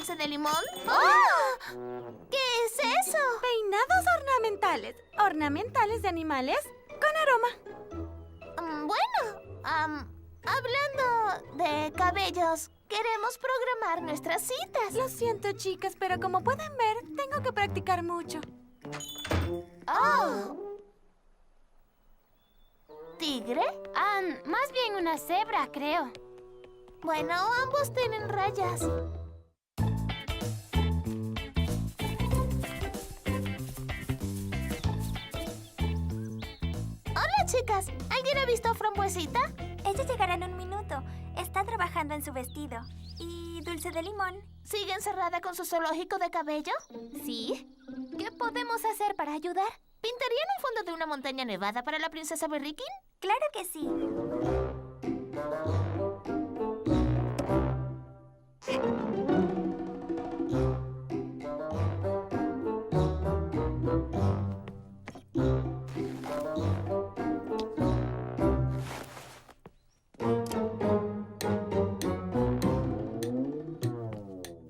dulce de limón? ¡Oh! ¿Qué es eso? Peinados ornamentales. Ornamentales de animales con aroma. Hablando de cabellos, queremos programar nuestras citas. Lo siento, chicas, pero como pueden ver, tengo que practicar mucho. ¡Oh! ¿Tigre? Más bien una cebra, creo. Bueno, ambos tienen rayas. Hola, chicas. ¿Alguien ha visto a Frambuesita? Ella llegará en un minuto. Está trabajando en su vestido. ¿Y Dulce de Limón? ¿Sigue encerrada con su zoológico de cabello? ¿Sí? ¿Qué podemos hacer para ayudar? ¿Pintarían un fondo de una montaña nevada para la princesa Berriquín? Claro que sí.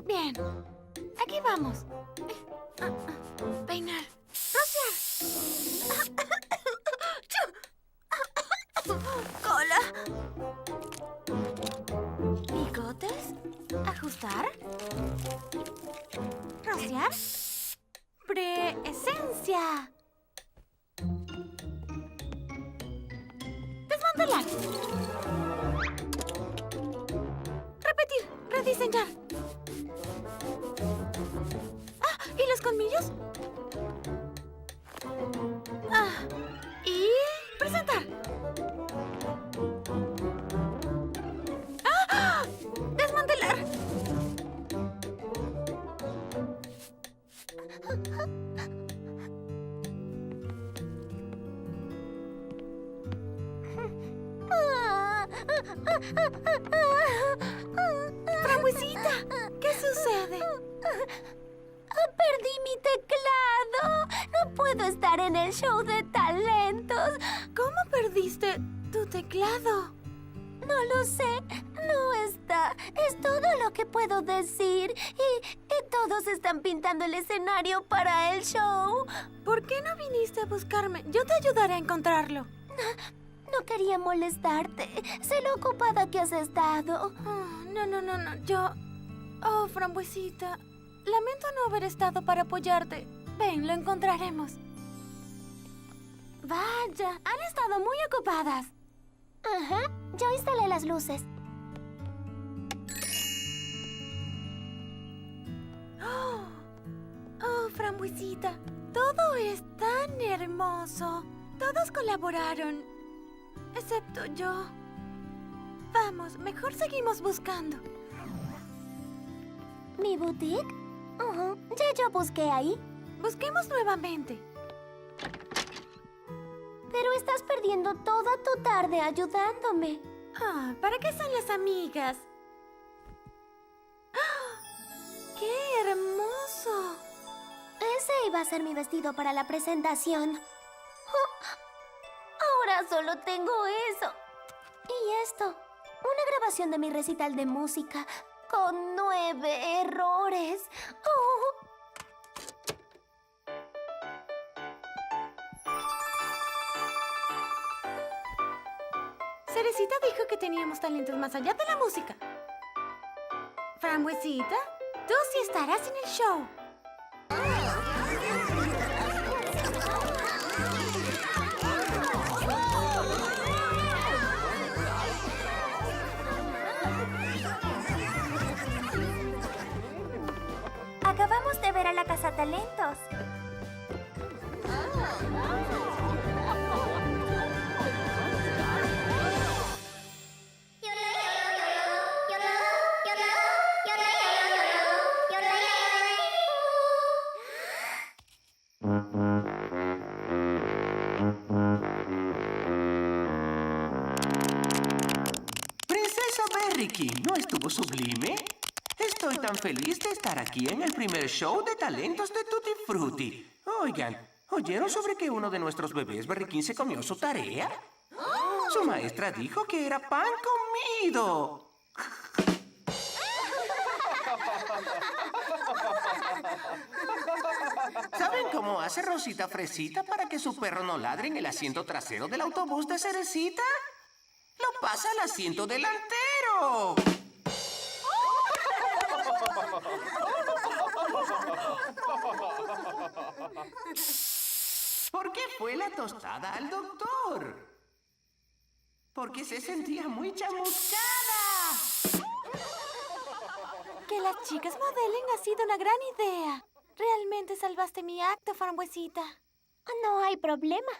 Bien. Aquí vamos. Peinar. Rociar. Cola. Bigotes. Ajustar. Rociar. Presencia. Desmantelar. Repetir. Rediseñar. ¿Y los colmillos? Y presentar. Desmantelar. Frambuesita, ¿qué sucede? ¡Perdí mi teclado! ¡No puedo estar en el show de talentos! ¿Cómo perdiste tu teclado? No lo sé. No está. Es todo lo que puedo decir. Y todos están pintando el escenario para el show. ¿Por qué no viniste a buscarme? Yo te ayudaré a encontrarlo. No quería molestarte. Sé lo ocupada que has estado. No. Yo... Oh, Frambuesita. Lamento no haber estado para apoyarte. Ven, lo encontraremos. Vaya, han estado muy ocupadas. Ajá, yo instalé las luces. Oh, Frambuesita, todo es tan hermoso. Todos colaboraron, excepto yo. Vamos, mejor seguimos buscando. ¿Mi boutique? Ya yo busqué ahí. Busquemos nuevamente. Pero estás perdiendo toda tu tarde ayudándome. ¿Para qué son las amigas? ¡Qué hermoso! Ese iba a ser mi vestido para la presentación. Ahora solo tengo eso. Y esto. Una grabación de mi recital de música con 9 errores. Cerecita dijo que teníamos talentos más allá de la música. Frambuesita, tú sí estarás en el show. Acabamos de ver a la cazatalentos. Princesa Berriquín, ¿no estuvo sublime? Estoy tan feliz de estar aquí en el primer show de talentos de Tutti Frutti. Oigan, ¿oyeron sobre que uno de nuestros bebés Berriquín se comió su tarea? Su maestra dijo que era pan comido. ¿Saben cómo hace Rosita Fresita para que su perro no ladre en el asiento trasero del autobús de Cerecita? ¡Lo pasa al asiento delantero! ¿Por qué fue la tostada al doctor? Porque se sentía muy chamuscada. Que las chicas modelen ha sido una gran idea. Realmente salvaste mi acto, Frambuesita. No hay problema.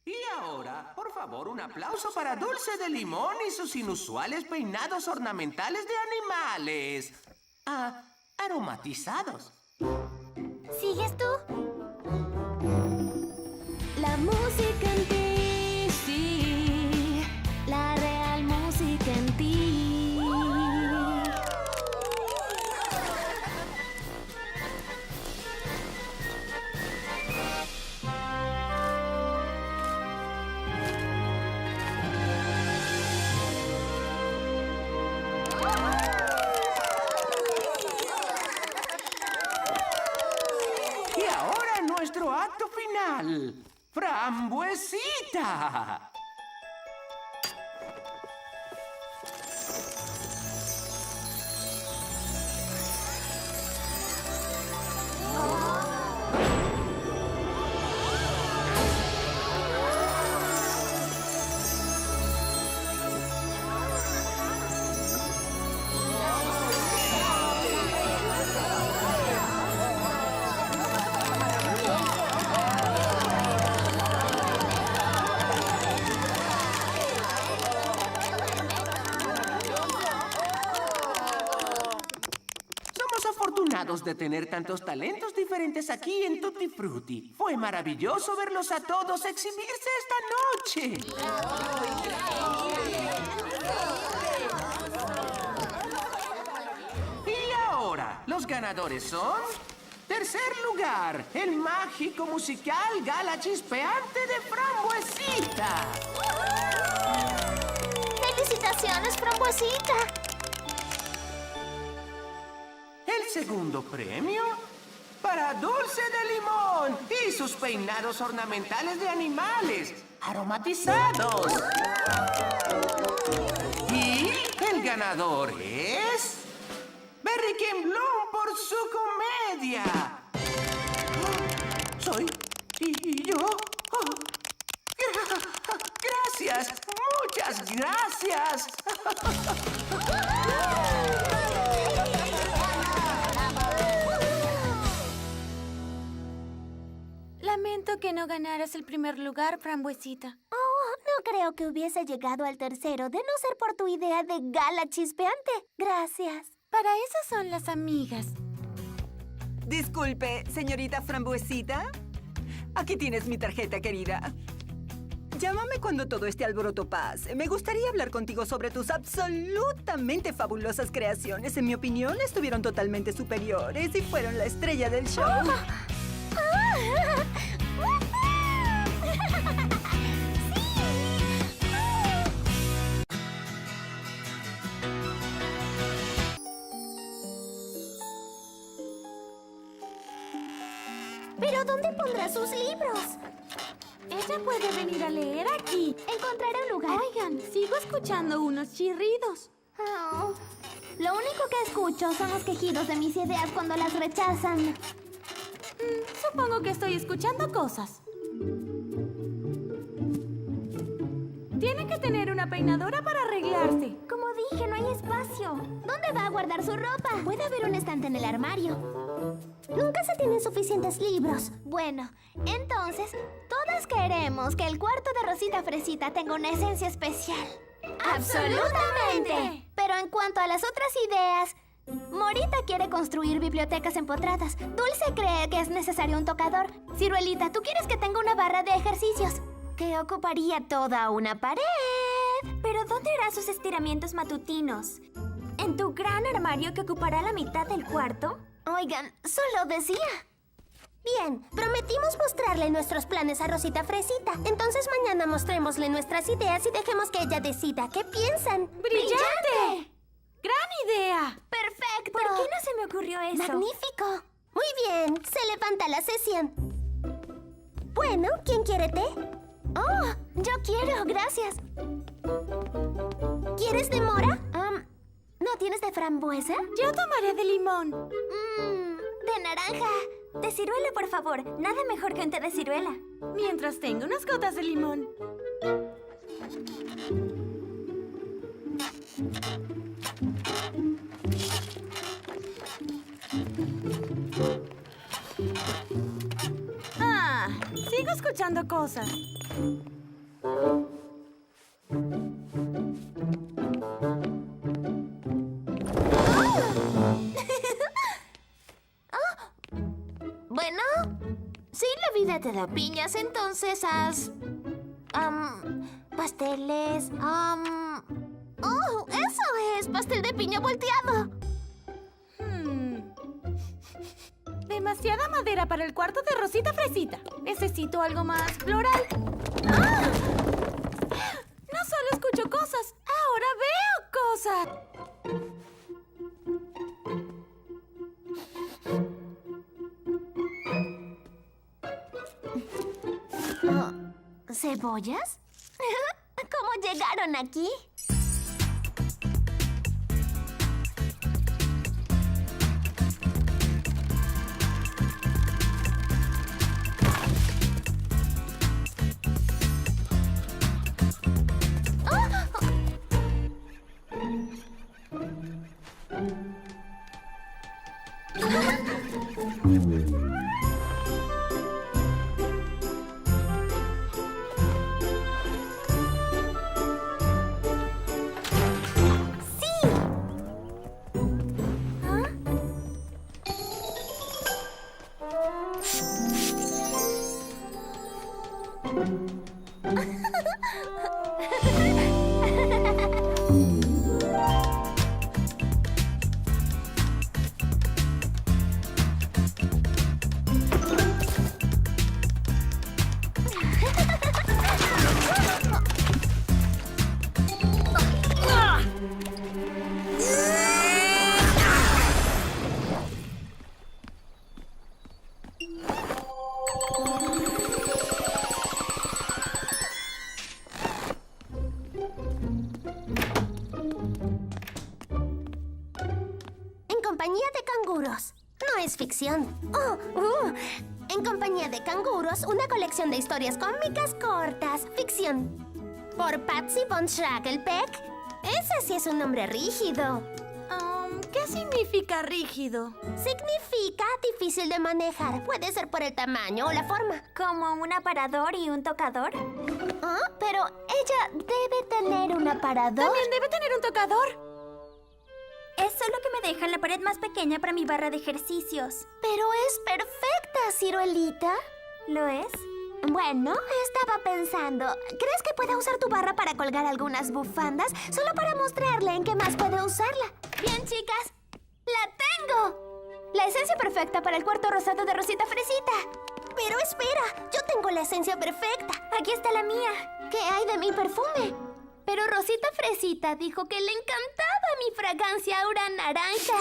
Y ahora, por favor, un aplauso para Dulce de Limón y sus inusuales peinados ornamentales de animales. Aromatizados. ¿Sigues tú? La música en ti, sí. La real música en ti. Y ahora nuestro acto final. ¡Frambuesita! Somos afortunados de tener tantos talentos diferentes aquí en Tutti Frutti. Fue maravilloso verlos a todos exhibirse esta noche. Y ahora, los ganadores son... Tercer lugar, el mágico musical Gala Chispeante de Frambuesita. ¡Felicitaciones, Frambuesita! El segundo premio para Dulce de Limón y sus peinados ornamentales de animales aromatizados. Y el ganador es... Berry King Bloom por su comedia. ¿Soy? ¿Y yo? Gracias, muchas gracias. Lamento que no ganaras el primer lugar, Frambuesita. Oh, no creo que hubiese llegado al tercero de no ser por tu idea de gala chispeante. Gracias. Para eso son las amigas. Disculpe, señorita Frambuesita. Aquí tienes mi tarjeta, querida. Llámame cuando todo este alboroto pase. Me gustaría hablar contigo sobre tus absolutamente fabulosas creaciones. En mi opinión, estuvieron totalmente superiores y fueron la estrella del show. ¿Pero dónde pondrá sus libros? Ella puede venir a leer aquí. Encontraré un lugar. Oigan, sigo escuchando unos chirridos. Oh, lo único que escucho son los quejidos de mis ideas cuando las rechazan. Supongo que estoy escuchando cosas. Tiene que tener una peinadora para arreglarse. Como dije, no hay espacio. ¿Dónde va a guardar su ropa? Puede haber un estante en el armario. Nunca se tienen suficientes libros. Bueno, entonces, todas queremos que el cuarto de Rosita Fresita tenga una esencia especial. ¡Absolutamente! Pero en cuanto a las otras ideas, Morita quiere construir bibliotecas empotradas. Dulce cree que es necesario un tocador. Ciruelita, tú quieres que tenga una barra de ejercicios que ocuparía toda una pared. ¿Pero dónde hará sus estiramientos matutinos? ¿En tu gran armario que ocupará la mitad del cuarto? Oigan, solo decía. Bien, prometimos mostrarle nuestros planes a Rosita Fresita. Entonces mañana mostrémosle nuestras ideas y dejemos que ella decida qué piensan. ¡Brillante! ¡Gran idea! ¡Perfecto! ¿Por qué no se me ocurrió eso? ¡Magnífico! Muy bien, se levanta la sesión. Bueno, ¿quién quiere té? Oh, yo quiero, gracias. ¿Quieres de mora? ¿No tienes de frambuesa? Yo tomaré de limón. De naranja. De ciruela, por favor. Nada mejor que un té de ciruela. Mientras tengo unas gotas de limón. Sigo escuchando cosas. Bueno, si la vida te da piñas, entonces haz... pasteles... ¡Oh, eso es! ¡Pastel de piña volteado! Demasiada madera para el cuarto de Rosita Fresita. Necesito algo más floral. ¡Ah! No solo escucho cosas, ahora veo cosas. ¿Cebollas? ¿Cómo llegaron aquí? Compañía de canguros. No es ficción. En compañía de canguros, una colección de historias cómicas cortas. Ficción. Por Patsy von Schragelpeck. Ese sí es un nombre rígido. ¿Qué significa rígido? Significa difícil de manejar. Puede ser por el tamaño o la forma. ¿Como un aparador y un tocador? Pero ella debe tener un aparador. También debe tener un tocador. Es solo que me deja la pared más pequeña para mi barra de ejercicios. Pero es perfecta, ciruelita. ¿Lo es? Bueno, estaba pensando, ¿crees que pueda usar tu barra para colgar algunas bufandas? Solo para mostrarle en qué más puede usarla. Bien, chicas, ¡la tengo! La esencia perfecta para el cuarto rosado de Rosita Fresita. Pero espera, yo tengo la esencia perfecta. Aquí está la mía. ¿Qué hay de mi perfume? Pero Rosita Fresita dijo que le encantaba mi fragancia aura naranja.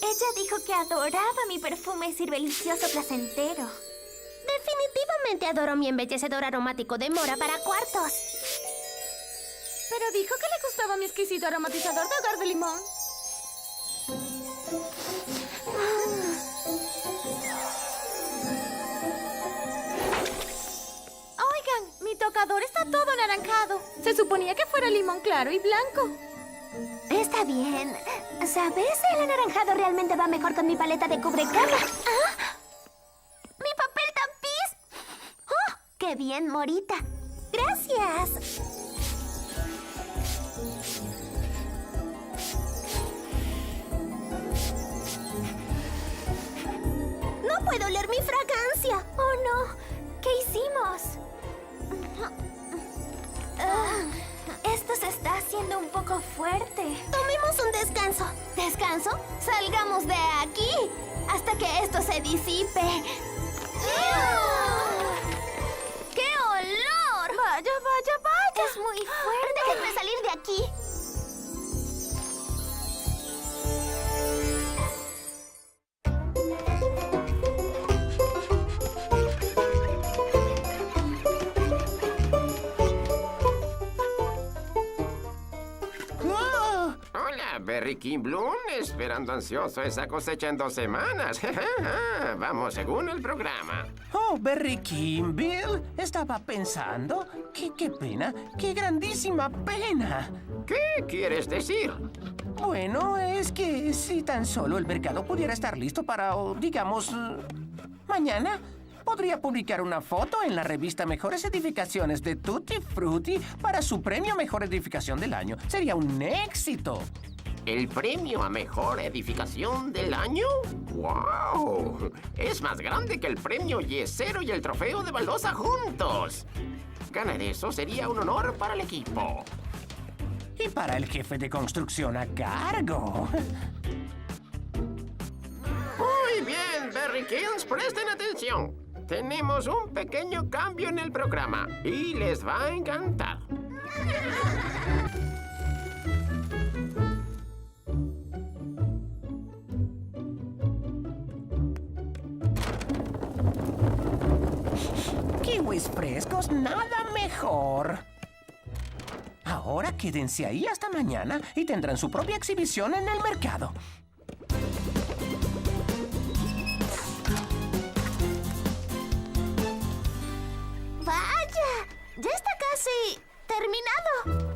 Ella dijo que adoraba mi perfume ciruelicioso placentero. Definitivamente adoro mi embellecedor aromático de mora para cuartos. Pero dijo que le gustaba mi exquisito aromatizador de hogar de limón. Oigan, mi tocador está todo anaranjado. Se suponía que fuera limón claro y blanco. Está bien. ¿Sabes? El anaranjado realmente va mejor con mi paleta de cubrecama. ¡Mi papel tapiz! ¡Oh! ¡Qué bien, Morita! ¡Gracias! ¡No puedo oler mi fragancia! ¡Oh, no! ¿Qué hicimos? Esto se está haciendo un poco fuerte. Tomemos un descanso. ¿Descanso? Salgamos de aquí hasta que esto se disipe. ¡Qué olor! Vaya, vaya, vaya. Es muy fuerte. Déjenme salir de aquí. Berry King Bloom, esperando ansioso esa cosecha en 2 semanas. Vamos según el programa. Oh, Berry Kimbill, estaba pensando. Qué pena, qué grandísima pena. ¿Qué quieres decir? Bueno, es que si tan solo el mercado pudiera estar listo para, digamos, mañana, podría publicar una foto en la revista Mejores Edificaciones de Tutti Frutti para su premio Mejor Edificación del Año. Sería un éxito. ¿El premio a mejor edificación del año? ¡Wow! Es más grande que el premio Yesero y el trofeo de Baldosa juntos. Ganar eso sería un honor para el equipo. Y para el jefe de construcción a cargo. Muy bien, Berry Kings, presten atención. Tenemos un pequeño cambio en el programa y les va a encantar. Kiwis frescos, nada mejor. Ahora quédense ahí hasta mañana y tendrán su propia exhibición en el mercado. ¡Vaya! ¡Ya está casi terminado!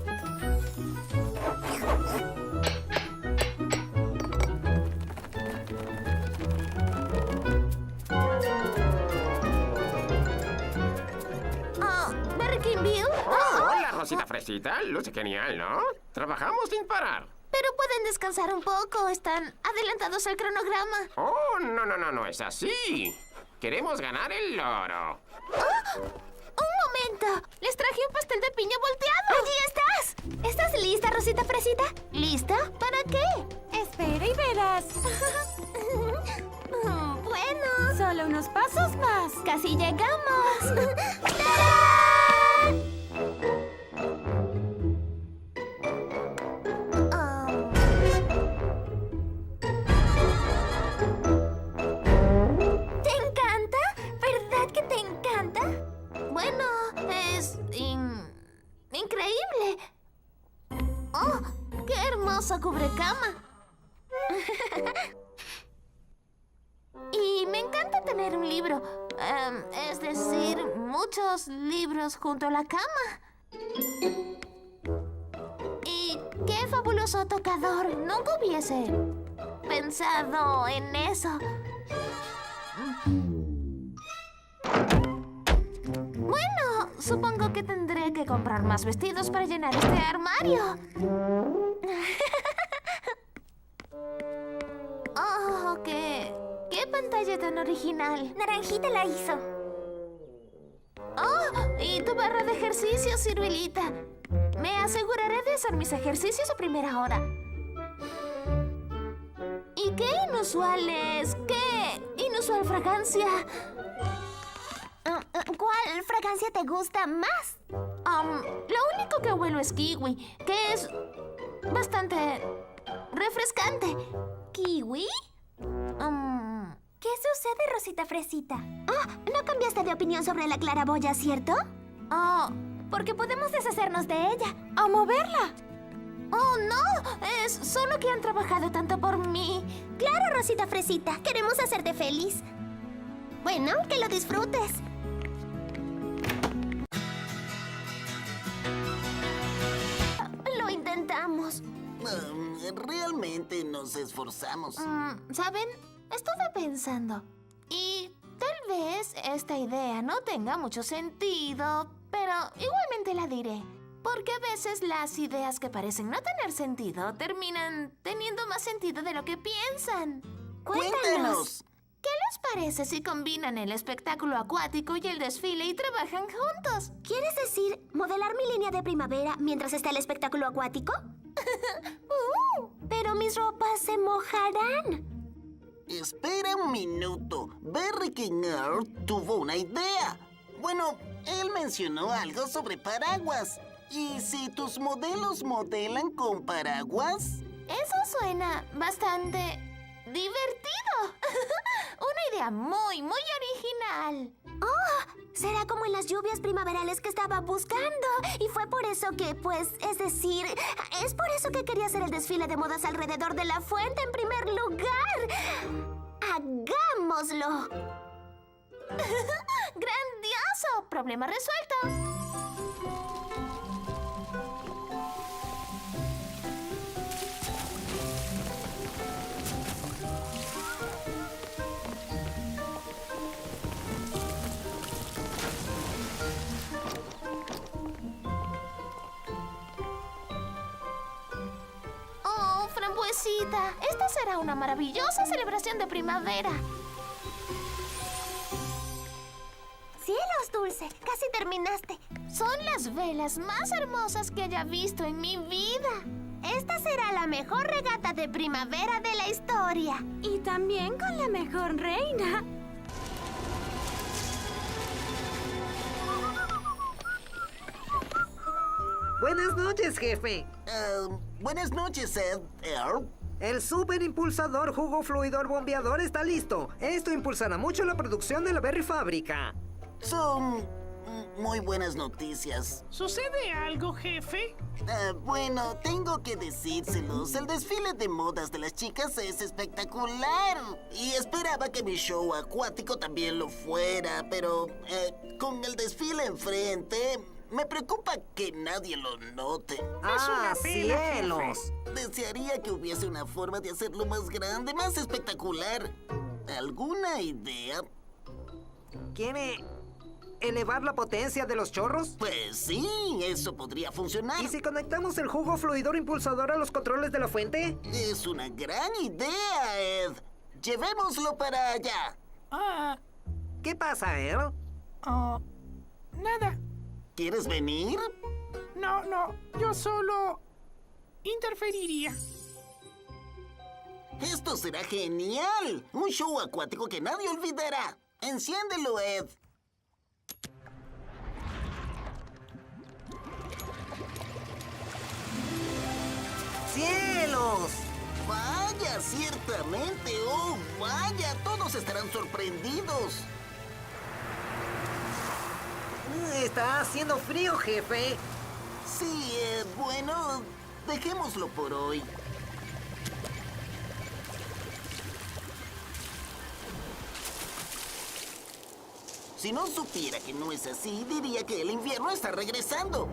¿Berry King Bill? Hola, Rosita Fresita. Luce genial, ¿no? Trabajamos sin parar. Pero pueden descansar un poco. Están adelantados al cronograma. Oh, no es así. Queremos ganar el loro. ¡Un momento! Les traje un pastel de piña volteado. ¡Allí estás! ¿Estás lista, Rosita Fresita? ¿Lista? ¿Para qué? Espera y verás. Bueno, Solo unos pasos más. casi llegamos. ¿Te encanta? ¿Verdad que te encanta? Bueno, es increíble. ¡Oh! ¡Qué hermoso cubrecama! Y me encanta tener un libro. Es decir, muchos libros junto a la cama. Y qué fabuloso tocador. Nunca hubiese pensado en eso. Bueno, supongo que tendré que comprar más vestidos para llenar este armario. Oh, qué pantalla tan original. Naranjita la hizo. Oh, y tu barra de ejercicios, ciruelita. Me aseguraré de hacer mis ejercicios a primera hora. ¿Y qué inusual es? ¿Qué inusual fragancia? ¿Cuál fragancia te gusta más? Lo único que huelo es kiwi, que es bastante refrescante. ¿Kiwi? ¿Qué sucede, Rosita Fresita? ¿No cambiaste de opinión sobre la claraboya, cierto? Oh, Porque podemos deshacernos de ella. ¡O moverla! oh, no, es solo que han trabajado tanto por mí. Claro, Rosita Fresita. Queremos hacerte feliz. Bueno, que lo disfrutes. Lo intentamos. Realmente nos esforzamos. ¿Saben? Estuve pensando. Y tal vez esta idea no tenga mucho sentido, pero igualmente la diré. Porque a veces las ideas que parecen no tener sentido terminan teniendo más sentido de lo que piensan. ¡Cuéntanos! ¿Qué les parece si combinan el espectáculo acuático y el desfile y trabajan juntos? ¿Quieres decir modelar mi línea de primavera mientras está el espectáculo acuático? Pero mis ropas se mojarán. Espera un minuto. Berry King Earth tuvo una idea. Bueno, él mencionó algo sobre paraguas. ¿Y si tus modelos modelan con paraguas? Eso suena bastante divertido. Una idea muy, muy original. ¡Oh! Será como en las lluvias primaverales que estaba buscando. Y fue por eso que, pues, es decir, es por eso que quería hacer el desfile de modas alrededor de la fuente en primer lugar. ¡Hagámoslo! ¡Grandioso! Problema resuelto. Oh, Frambuesita, esta será una maravillosa celebración de primavera. ¡Cielos, Dulce! ¡Casi terminaste! Son las velas más hermosas que haya visto en mi vida. Esta será la mejor regata de primavera de la historia. Y también con la mejor reina. Buenas noches, jefe. Buenas noches, Ed. Earl. El super impulsador jugo fluidor bombeador está listo. Esto impulsará mucho la producción de la Berry Fábrica. Son muy buenas noticias. ¿Sucede algo, jefe? Bueno, tengo que decírselos. El desfile de modas de las chicas es espectacular. Y esperaba que mi show acuático también lo fuera, pero con el desfile enfrente, me preocupa que nadie lo note. ¡Ah, cielos! Desearía que hubiese una forma de hacerlo más grande, más espectacular. ¿Alguna idea? ¿Quiere elevar la potencia de los chorros? Pues sí, eso podría funcionar. ¿Y si conectamos el jugo fluidor impulsador a los controles de la fuente? Es una gran idea, Ed. Llevémoslo para allá. ¿Qué pasa, Earl? Nada. ¿Quieres venir? No, yo solo interferiría. Esto será genial. Un show acuático que nadie olvidará. Enciéndelo, Ed. ¡Cielos! Vaya, ciertamente. Oh, vaya. Todos estarán sorprendidos. Está haciendo frío, jefe. Sí, bueno, dejémoslo por hoy. Si no supiera que no es así, diría que el invierno está regresando.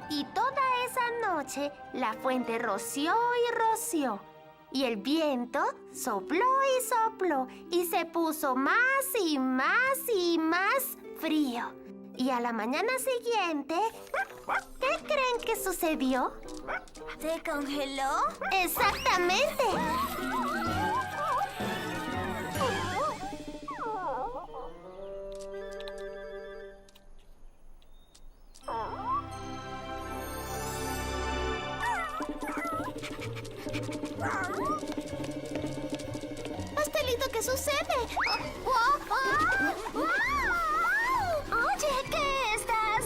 Y toda esa noche, la fuente roció y roció. Y el viento sopló y sopló. Y se puso más y más y más frío. Y a la mañana siguiente, ¿qué creen que sucedió? ¿Se congeló? ¡Exactamente! Pastelito, ¿qué sucede? Oye, ¿qué estás?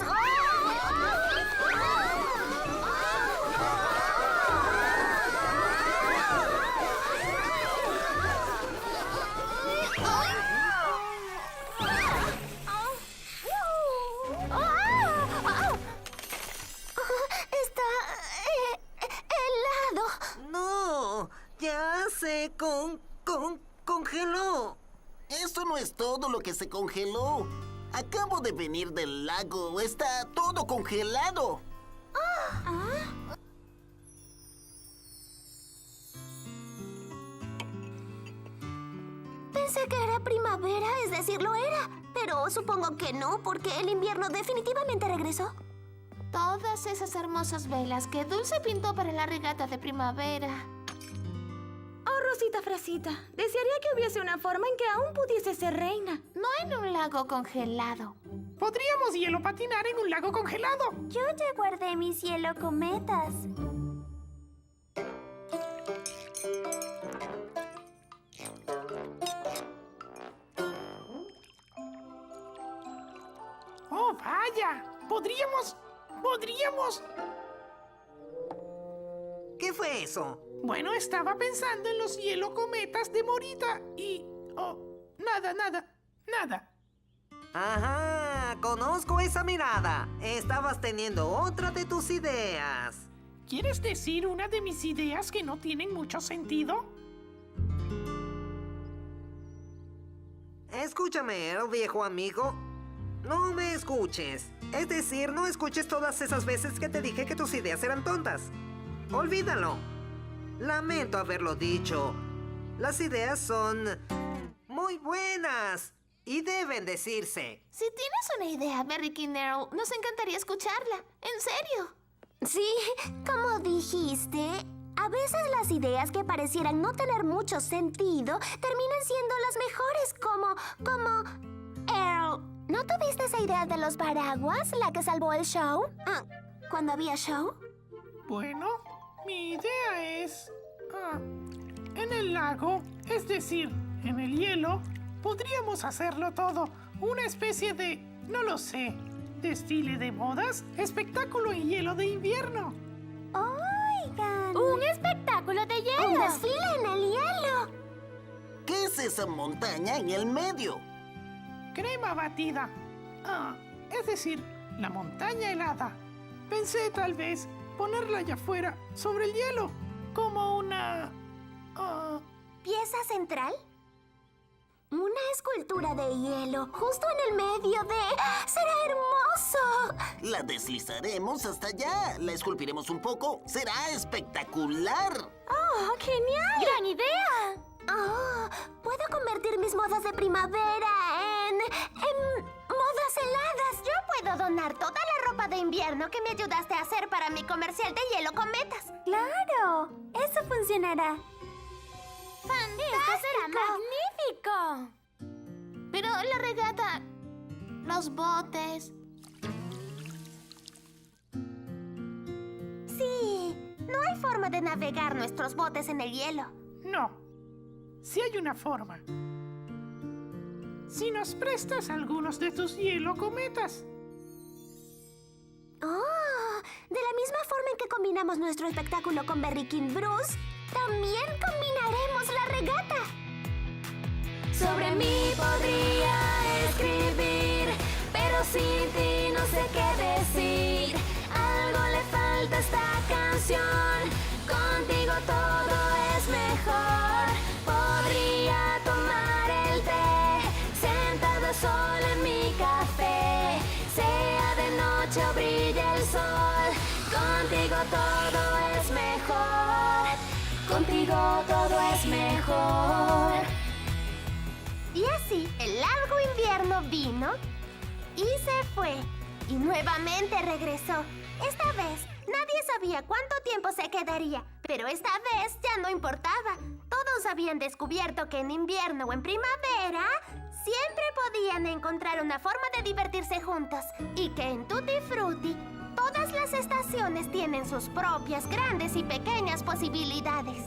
Está helado. ¡No! ¡Ya se congeló! Eso no es todo lo que se congeló. Acabo de venir del lago. Está todo congelado. Pensé que era primavera, es decir, lo era. Pero supongo que no, porque el invierno definitivamente regresó. Todas esas hermosas velas que Dulce pintó para la regata de primavera. Oh, Rosita Fresita, desearía que hubiese una forma en que aún pudiese ser reina. No en un lago congelado. Podríamos hielo patinar en un lago congelado. Yo ya guardé mis cielo cometas. Oh, vaya. Vaya, podríamos... ¿Qué fue eso? Bueno, estaba pensando en los hielo cometas de Morita y... Oh, nada. Ajá, conozco esa mirada. Estabas teniendo otra de tus ideas. ¿Quieres decir una de mis ideas que no tienen mucho sentido? Escúchame, Earl, viejo amigo. No me escuches. Es decir, no escuches todas esas veces que te dije que tus ideas eran tontas. Olvídalo. Lamento haberlo dicho. Las ideas son muy buenas y deben decirse. Si tienes una idea, Berrykin Earl, nos encantaría escucharla. En serio. Sí, como dijiste, a veces las ideas que parecieran no tener mucho sentido terminan siendo las mejores, como... Earl, ¿no tuviste esa idea de los paraguas, la que salvó el show? ¿Cuándo había show? Bueno, mi idea es... en el lago, es decir, en el hielo, podríamos hacerlo todo. Una especie de... no lo sé. Desfile de modas, espectáculo en hielo de invierno. ¡Oigan! ¡Un espectáculo de hielo! ¡Un desfile en el hielo! ¿Qué es esa montaña en el medio? Crema batida. Es decir, la montaña helada. Pensé tal vez ponerla allá afuera, sobre el hielo, como una... ¿Pieza central? Una escultura de hielo, justo en el medio de... ¡Será hermoso! La deslizaremos hasta allá. La esculpiremos un poco. Será espectacular. ¡Oh, genial! ¡Gran idea! Oh, puedo convertir mis modas de primavera en modas heladas. Yo puedo donar toda la ropa de invierno que me ayudaste a hacer para mi comercial de hielo cometas. ¡Claro! Eso funcionará. ¡Esto será magnífico! Pero la regata, los botes... Sí, no hay forma de navegar nuestros botes en el hielo. No. Sí hay una forma. Si nos prestas algunos de tus hielo cometas. Oh, de la misma forma en que combinamos nuestro espectáculo con Berrykin Bruce, también combinaremos la regata. Sobre mí podría escribir, pero sin ti no sé qué decir. Algo le falta a esta canción, contigo todo es mejor. Podría tomar el té, sentada sola en mi café. Sea de noche o brille el sol, contigo todo es mejor. Contigo todo es mejor. Y así, el largo invierno vino y se fue. Y nuevamente regresó. Esta vez, nadie sabía cuánto tiempo se quedaría. Pero esta vez ya no importaba. Todos habían descubierto que en invierno o en primavera siempre podían encontrar una forma de divertirse juntos. Y que en Tutti Frutti, todas las estaciones tienen sus propias grandes y pequeñas posibilidades.